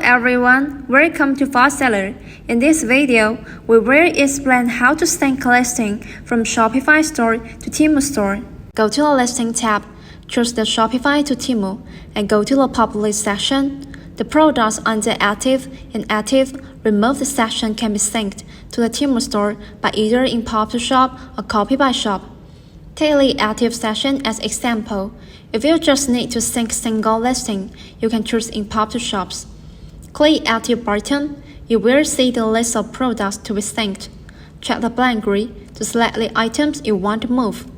everyone, welcome to Fast Seller. In this video, we will explain how to sync listing from Shopify store to Temu store. Go to the listing tab, choose the Shopify to Temu, and go to the publish section. The products under active and active removed section can be synced to the Temu store by either import to shop or copy by shop. Take the active section as example. If you just need to sync single listing, you can choose import to shops. Click Active button. You will see the list of products to be synced. Check the blank grid to select the items you want to move.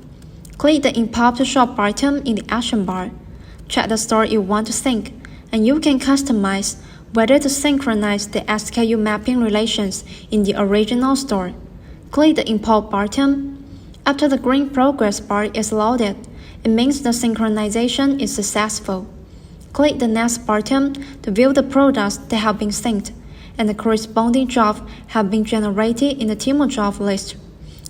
Click the Import to Shop button in the action bar. Check the store you want to sync, and you can customize whether to synchronize the SKU mapping relations in the original store. Click the Import button. After the green progress bar is loaded, it means the synchronization is successful. Click the Next button to view the products that have been synced, and the corresponding jobs have been generated in the Temu job list.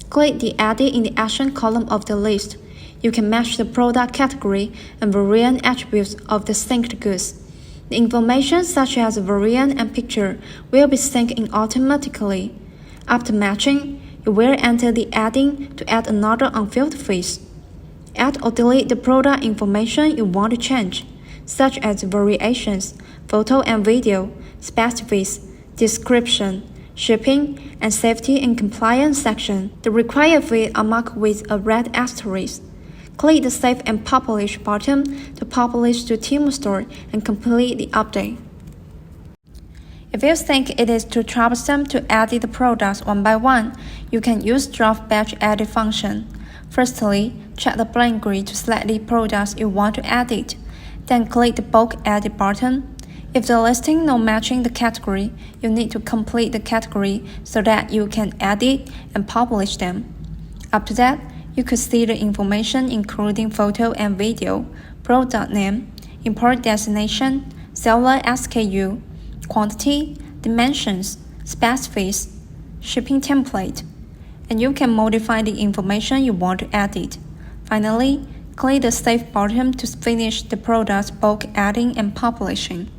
Click the Edit in the Action column of the list. You can match the product category and variant attributes of the synced goods. The information such as variant and picture will be synced in automatically. After matching, you will enter the adding to add another unfilled field. Add or delete the product information you want to change, such as variations, photo and video, specifics, description, shipping, and safety and compliance section. The required fields are marked with a red asterisk. Click the Save and Publish button to publish to Temu store and complete the update. If you think it is too troublesome to edit the products one by one, you can use Draft Batch Edit function. Firstly, check the blank grid to select the products you want to edit. Then click the Bulk Edit button. If the listing not matching the category, you need to complete the category so that you can edit and publish them. After that, you could see the information including photo and video, product name, import destination, seller SKU, quantity, dimensions, specifics, shipping template, and you can modify the information you want to edit. Finally, click the Save button to finish the product's bulk adding and publishing.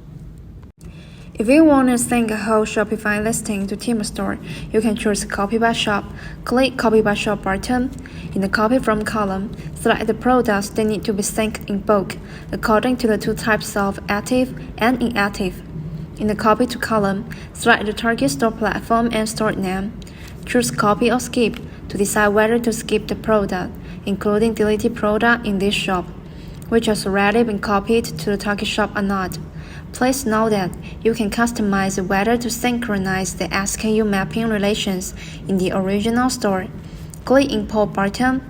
If you want to sync a whole Shopify listing to Temu store, you can choose Copy by Shop. Click Copy by Shop button. In the Copy From column, select the products that need to be synced in bulk, according to the two types of active and inactive. In the Copy to column, select the target store platform and store name. Choose Copy or Skip to decide whether to skip the product, including deleted product in this shop, which has already been copied to the target shop or not. Please note that you can customize whether to synchronize the SKU mapping relations in the original store. Click Import button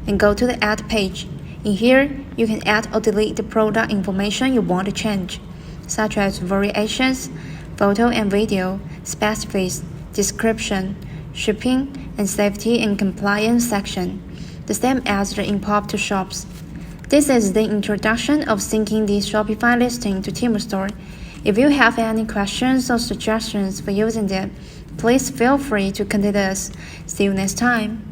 and go to the Add page. In here, you can add or delete the product information you want to change, such as variations, photo and video, specifics, description, shipping, and safety and compliance section, the same as the import to shops. This is the introduction of syncing the Shopify listing to Temu store. If you have any questions or suggestions for using it, please feel free to contact us. See you next time.